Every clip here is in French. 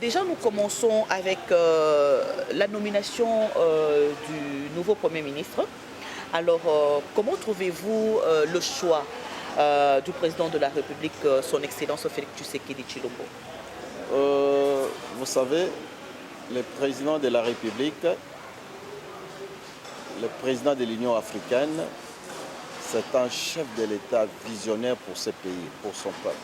Déjà, nous commençons avec la nomination du nouveau Premier ministre. Alors, comment trouvez-vous le choix du président de la République, son Excellence Félix Tshisekedi Tshilombo? Vous savez, le président de la République, le président de l'Union africaine, c'est un chef de l'État visionnaire pour ce pays, pour son peuple.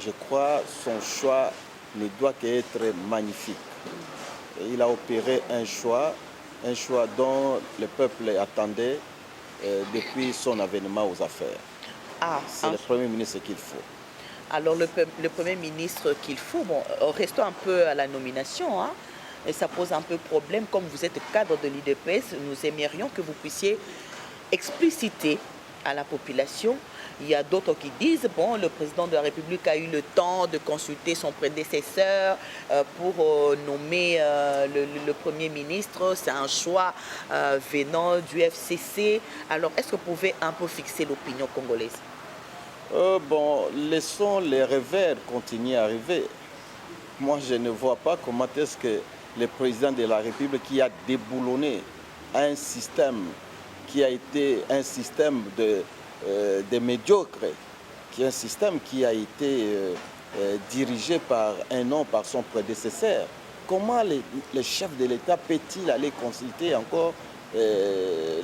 Je crois que son choix ne doit qu'être magnifique. Et il a opéré un choix dont le peuple attendait depuis son avènement aux affaires. C'est le Premier ministre qu'il faut. Alors le Premier ministre qu'il faut, bon, restons un peu à la nomination, hein, et ça pose un peu problème. Comme vous êtes cadre de l'IDPS, nous aimerions que vous puissiez expliciter à la population. Il y a d'autres qui disent, bon, le président de la République a eu le temps de consulter son prédécesseur pour nommer le Premier ministre. C'est un choix venant du FCC. Alors, est-ce que vous pouvez un peu fixer l'opinion congolaise? Bon, laissons les revers continuer à arriver. Moi, je ne vois pas comment est-ce que le président de la République qui a déboulonné un système qui a été un système de médiocres, qui est un système qui a été dirigé par un homme, par son prédécesseur. Comment le chef de l'État peut-il aller consulter encore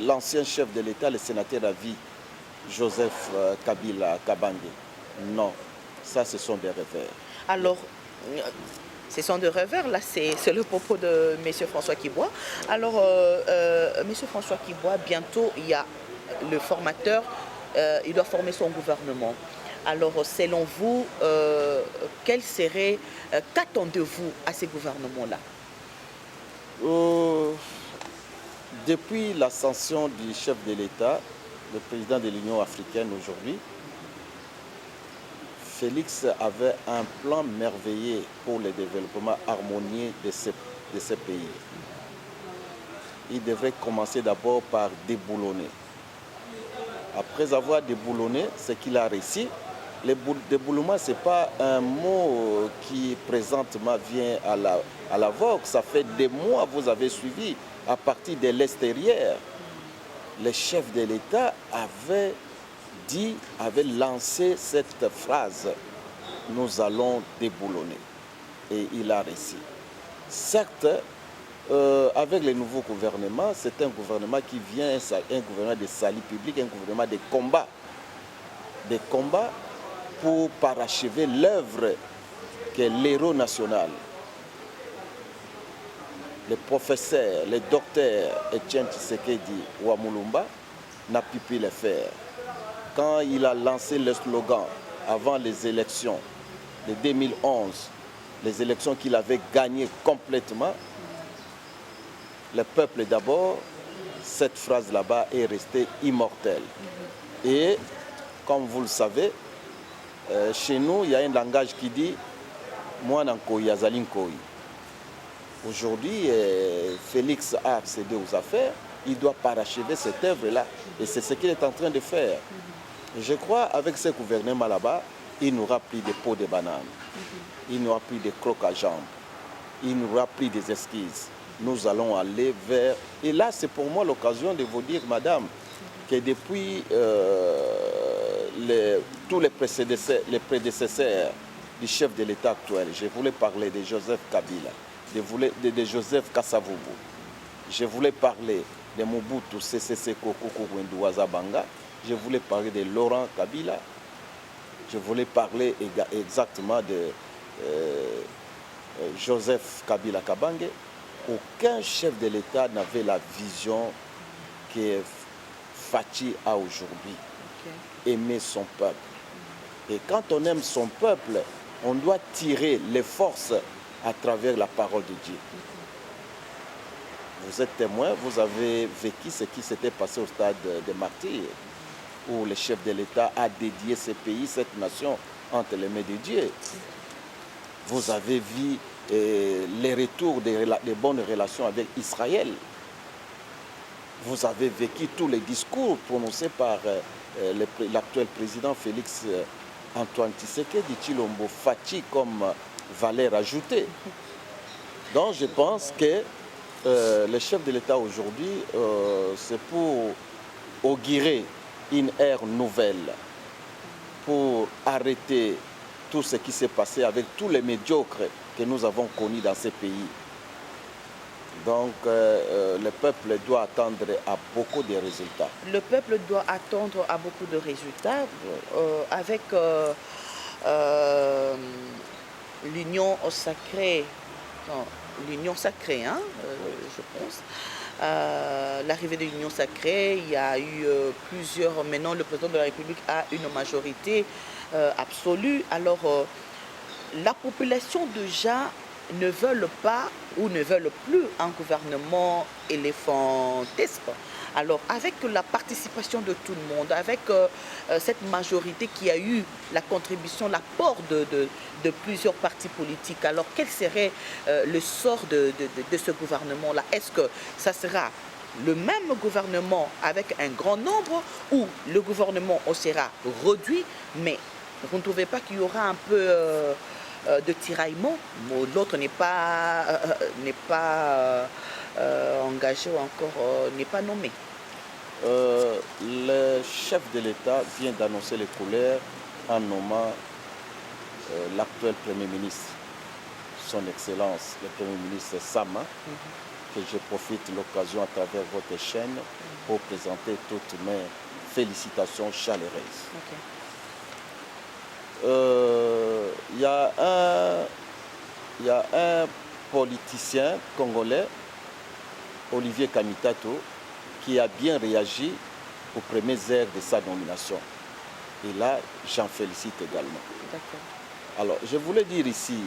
l'ancien chef de l'État, le sénateur à vie, Joseph Kabila Kabange? Non, ça ce sont des revers. Alors, ce sont des revers, là c'est le propos de M. François Kibois. Alors, M. François Kibois, bientôt il y a le formateur, il doit former son gouvernement. Alors, selon vous, qu'attendez-vous à ce gouvernement-là? Depuis l'ascension du chef de l'État, le président de l'Union africaine aujourd'hui, Félix avait un plan merveilleux pour le développement harmonieux de ces pays. Il devrait commencer d'abord par déboulonner. Après avoir déboulonné ce qu'il a réussi, le déboulement, ce n'est pas un mot qui présentement vient à la vogue. Ça fait des mois que vous avez suivi à partir de l'extérieur. Le chef de l'État avait lancé cette phrase: nous allons déboulonner. Et il a réussi. Certes, avec le nouveau gouvernement, c'est un gouvernement qui vient, un gouvernement de salut public, un gouvernement de combat. Des combats pour parachever l'œuvre qu'est l'héros national. Le professeur, le docteur Etienne Tshisekedi Wamulumba n'a pu le faire. Quand il a lancé le slogan avant les élections de 2011, les élections qu'il avait gagnées complètement, le peuple d'abord, cette phrase là-bas est restée immortelle. Et comme vous le savez, chez nous, il y a un langage qui dit « Moi, Nankoy, Azali Nkoy ». Aujourd'hui, Félix a accédé aux affaires, il doit parachever cette œuvre-là. Et c'est ce qu'il est en train de faire. Je crois qu'avec ce gouvernement là-bas, il n'aura plus de peau de banane, il n'aura plus de crocs à jambes, il n'aura plus des esquisses. Nous allons aller vers... Et là, c'est pour moi l'occasion de vous dire, madame, que depuis tous les prédécesseurs du chef de l'État actuel, je voulais parler de Joseph Kabila, de Joseph Kasavubu, je voulais parler de Mobutu Sese Seko Kuku Ndouaza Banga, je voulais parler de Laurent Kabila, je voulais parler exactement de Joseph Kabila Kabange. Aucun chef de l'État n'avait la vision que Fachi a aujourd'hui. Aimer son peuple. Et quand on aime son peuple, on doit tirer les forces à travers la parole de Dieu. Vous êtes témoin, vous avez vécu ce qui s'était passé au stade des Martyrs, où le chef de l'État a dédié ce pays, cette nation, entre les mains de Dieu. Vous avez vu les retours des bonnes relations avec Israël. Vous avez vécu tous les discours prononcés par l'actuel président Félix Antoine Tshisekedi Tshilombo, Fachi comme valeur ajoutée. Donc je pense que le chef de l'État aujourd'hui, c'est pour augurer une ère nouvelle, pour arrêter tout ce qui s'est passé avec tous les médiocres que nous avons connus dans ces pays. Donc le peuple doit attendre à beaucoup de résultats. Le peuple doit attendre à beaucoup de résultats avec l'union sacrée, l'union sacrée, hein, je pense. L'arrivée de l'union sacrée, il y a eu plusieurs, maintenant le président de la République a une majorité absolue. Alors la population déjà ne veulent pas ou ne veulent plus un gouvernement éléphantesque. Alors avec la participation de tout le monde, avec cette majorité qui a eu la contribution, l'apport de plusieurs partis politiques, alors quel serait le sort de ce gouvernement-là? Est-ce que ça sera le même gouvernement avec un grand nombre ou le gouvernement sera réduit, mais vous ne trouvez pas qu'il y aura un peu de tiraillement? L'autre n'est pas engagé ou encore n'est pas nommé. Le chef de l'État vient d'annoncer les couleurs en nommant l'actuel Premier ministre, son Excellence, le Premier ministre Sama, que je profite de l'occasion à travers votre chaîne pour présenter toutes mes félicitations chaleureuses. Il y a un politicien congolais, Olivier Kamitato, qui a bien réagi aux premières heures de sa nomination. Et là, j'en félicite également. Alors, je voulais dire ici,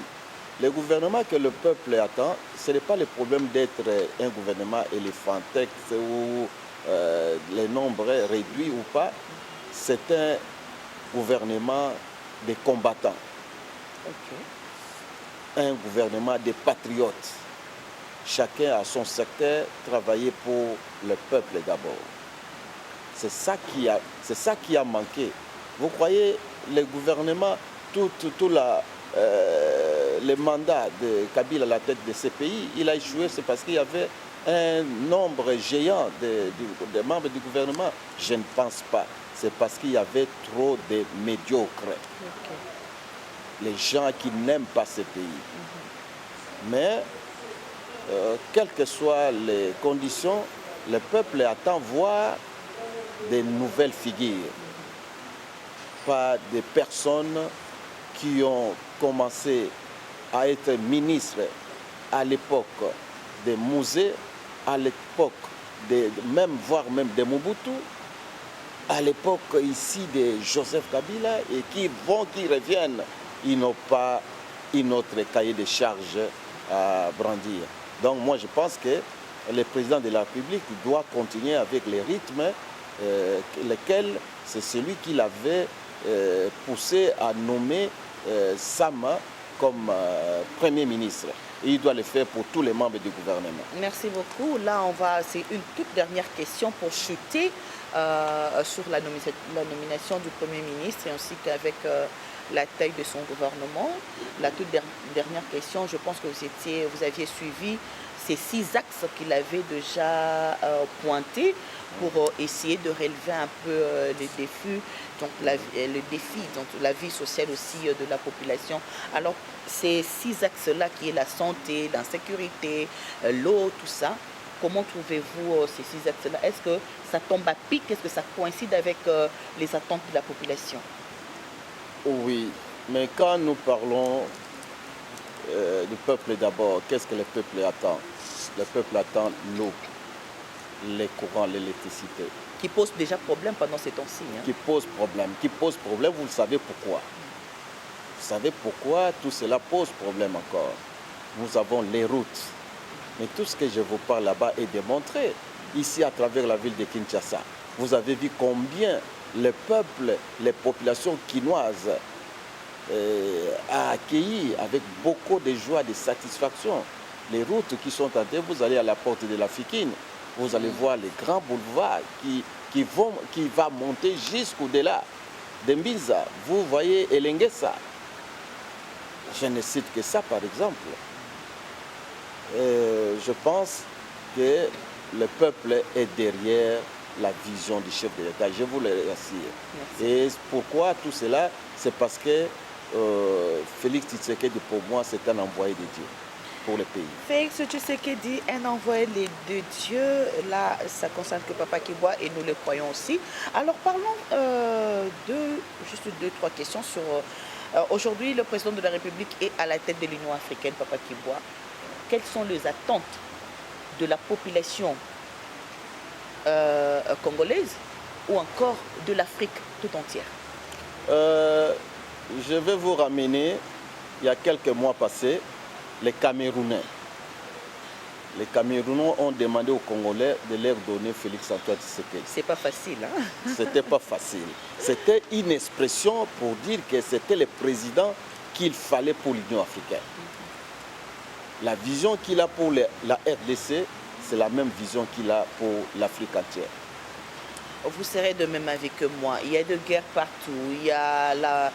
le gouvernement que le peuple attend, ce n'est pas le problème d'être un gouvernement éléphantesque ou les nombres réduits ou pas. C'est un gouvernement des combattants. Un gouvernement des patriotes. Chacun a son secteur, travailler pour le peuple d'abord. C'est ça qui a manqué. Vous croyez, le gouvernement, le mandat de Kabila à la tête de ce pays, il a échoué, c'est parce qu'il y avait un nombre géant de membres du gouvernement? Je ne pense pas. C'est parce qu'il y avait trop de médiocres. Les gens qui n'aiment pas ce pays. Mais quelles que soient les conditions, le peuple attend voir des nouvelles figures. Pas des personnes qui ont commencé à être ministres à l'époque des musées, à l'époque voire même de Mobutu, à l'époque ici de Joseph Kabila, et qui reviennent, ils n'ont pas une autre cahier de charges à brandir. Donc moi je pense que le président de la République doit continuer avec les rythmes lesquels c'est celui qui l'avait poussé à nommer Sama comme Premier ministre. Et il doit le faire pour tous les membres du gouvernement. Merci beaucoup. Là, c'est une toute dernière question pour chuter sur la nomination du Premier ministre et ainsi qu'avec la taille de son gouvernement. La toute dernière question, je pense que vous aviez suivi ces 6 axes qu'il avait déjà pointés pour essayer de relever un peu les défis, donc la vie sociale aussi de la population. Alors, ces 6 axes-là, qui est la santé, l'insécurité, l'eau, tout ça, comment trouvez-vous ces 6 axes-là? Est-ce que ça tombe à pic? Est-ce que ça coïncide avec les attentes de la population? Oui, mais quand nous parlons du peuple d'abord, qu'est-ce que le peuple attend? Le peuple attend l'eau, les courants, l'électricité. Qui pose déjà problème pendant ces temps-ci. Hein? Qui pose problème, vous le savez pourquoi. Vous savez pourquoi tout cela pose problème encore. Nous avons les routes. Mais tout ce que je vous parle là-bas est démontré. Ici, à travers la ville de Kinshasa, vous avez vu combien le peuple, les populations quinoises a accueilli avec beaucoup de joie, de satisfaction. Les routes qui sont en tête, vous allez à la porte de la Fikine, vous allez voir les grands boulevards qui vont monter jusqu'au-delà de Mbiza. Vous voyez Elengesa. Je ne cite que ça, par exemple. Je pense que le peuple est derrière la vision du chef de l'État, je vous le rassure. Et pourquoi tout cela? C'est parce que Félix Tshisekedi, pour moi, c'est un envoyé de Dieu pour le pays. Félix Tshisekedi, un envoyé de Dieu, là, ça concerne que Papa Kibois et nous le croyons aussi. Alors parlons juste deux, trois questions sur... aujourd'hui, le président de la République est à la tête de l'Union africaine, Papa Kibois. Quelles sont les attentes de la population congolaise ou encore de l'Afrique tout entière? Je vais vous ramener, il y a quelques mois passés, les Camerounais. Les Camerounais ont demandé aux Congolais de leur donner Félix-Antoine Tshisekedi. C'est pas facile, hein? C'était pas facile. C'était une expression pour dire que c'était le président qu'il fallait pour l'Union africaine. La vision qu'il a pour la RDC, c'est la même vision qu'il a pour l'Afrique entière. Vous serez de même avis que moi. Il y a de guerres partout. Il y a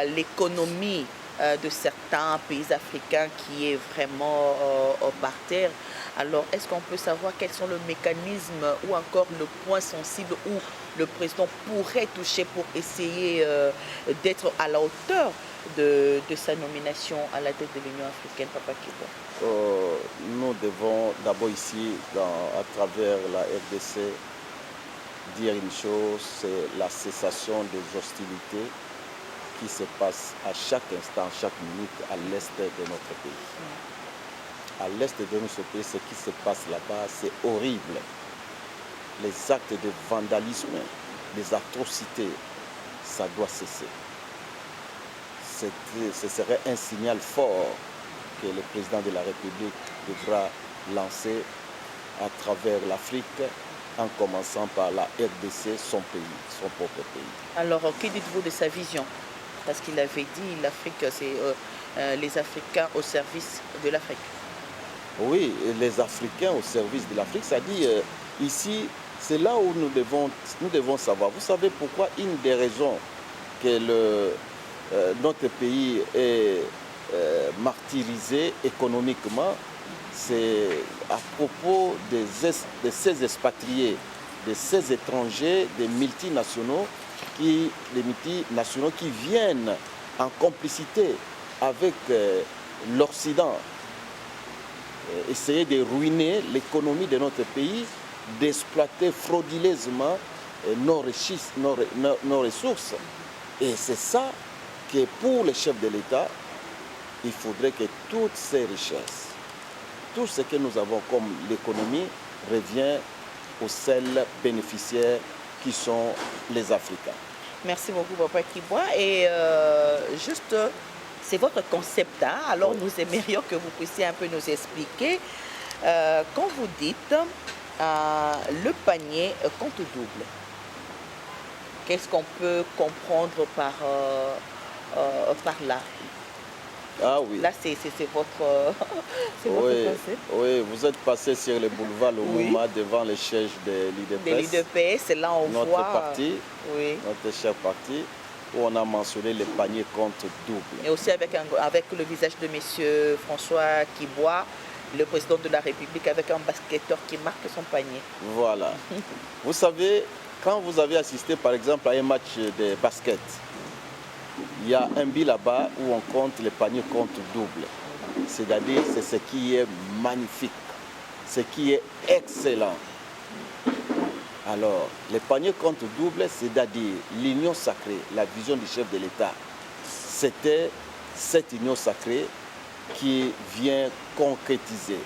l'économie de certains pays africains qui est vraiment par terre. Alors, est-ce qu'on peut savoir quels sont les mécanismes ou encore le point sensible où le président pourrait toucher pour essayer d'être à la hauteur de sa nomination à la tête de l'Union africaine, Papa Kibois? Nous devons d'abord ici, à travers la RDC, dire une chose, c'est la cessation des hostilités qui se passent à chaque instant, chaque minute à l'est de notre pays. À l'est de notre pays, ce qui se passe là-bas, c'est horrible. Les actes de vandalisme, les atrocités, ça doit cesser. Ce serait un signal fort que le président de la République devra lancer à travers l'Afrique, en commençant par la RDC, son pays, son propre pays. Alors, que dites-vous de sa vision? Parce qu'il avait dit l'Afrique, c'est les Africains au service de l'Afrique. Oui, les Africains au service de l'Afrique, ça dit ici, c'est là où nous devons savoir. Vous savez pourquoi une des raisons que notre pays est martyrisé économiquement, c'est à propos de ces expatriés, de ces étrangers, des multinationaux qui viennent en complicité avec l'Occident, essayer de ruiner l'économie de notre pays, d'exploiter frauduleusement nos ressources. Et c'est ça que pour le chef de l'État, il faudrait que toutes ces richesses, tout ce que nous avons comme l'économie revient aux seuls bénéficiaires qui sont les Africains. Merci beaucoup, Papa Kibois. Et juste, c'est votre concept, hein? Alors oui. Nous aimerions que vous puissiez un peu nous expliquer. Quand vous dites le panier compte double, qu'est-ce qu'on peut comprendre par là? Ah oui. Là, c'est votre concept. Oui, vous êtes passé sur le boulevard Lumumba devant le siège de l'IDPS. De l'IDPS, là on notre voit... Parti, oui. Notre cher parti, où on a mentionné le panier compte double. Et aussi avec le visage de M. François Kibois, le président de la République, avec un basketteur qui marque son panier. Voilà. Vous savez, quand vous avez assisté par exemple à un match de basket, il y a un but là-bas où on compte le panier compte double. C'est-à-dire, c'est ce qui est magnifique, ce qui est excellent. Alors, le panier compte double, c'est-à-dire l'union sacrée, la vision du chef de l'État. C'était cette union sacrée qui vient concrétiser,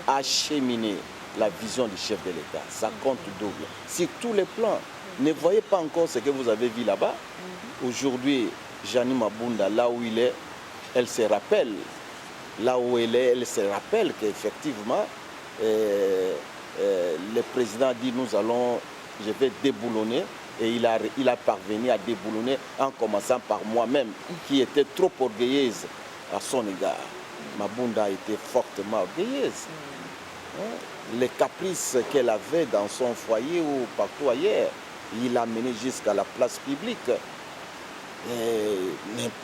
acheminer la vision du chef de l'État. Ça compte double. Sur tous les plans, ne voyez pas encore ce que vous avez vu là-bas. Aujourd'hui, Jeannie Mabunda, là où il est, elle se rappelle. Là où elle est, elle se rappelle qu'effectivement, le président dit je vais déboulonner. Et il a parvenu à déboulonner en commençant par moi-même, qui était trop orgueilleuse à son égard. Mabunda était fortement orgueilleuse. Les caprices qu'elle avait dans son foyer ou partout ailleurs, il l'a mené jusqu'à la place publique.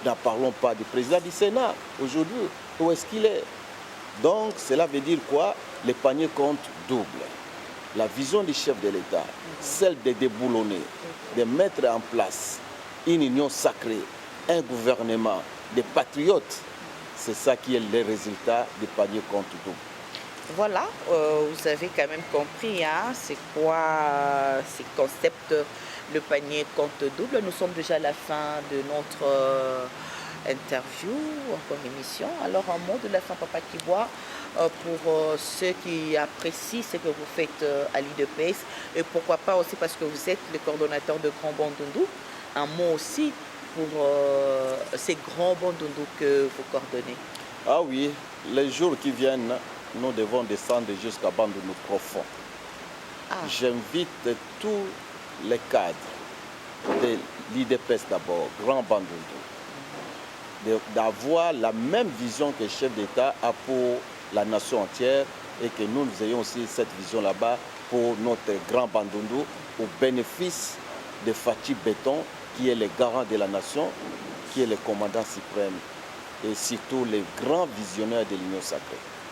N'en parlons pas du président du Sénat aujourd'hui. Où est-ce qu'il est? Donc cela veut dire quoi? Les paniers comptent double. La vision du chef de l'État, celle de déboulonner, de mettre en place une union sacrée, un gouvernement, des patriotes, c'est ça qui est le résultat des paniers comptent double. Voilà, vous avez quand même compris, hein, c'est quoi ces concepts, le panier compte double. Nous sommes déjà à la fin de notre interview, encore émission. Alors, un mot de la fin, Papa Kibois, pour ceux qui apprécient ce que vous faites à l'IDPS, et pourquoi pas aussi parce que vous êtes le coordonnateur de Grand Bandundu, un mot aussi pour ces grands Bandundu que vous coordonnez. Ah oui, les jours qui viennent, nous devons descendre jusqu'à Bandundu profond. Ah. J'invite tous les cadres de l'IDPS d'abord, Grand Bandundu, d'avoir la même vision que le chef d'État a pour la nation entière et que nous ayons aussi cette vision là-bas pour notre Grand Bandundu au bénéfice de Fathi Béton qui est le garant de la nation, qui est le commandant suprême et surtout les grands visionnaires de l'Union sacrée.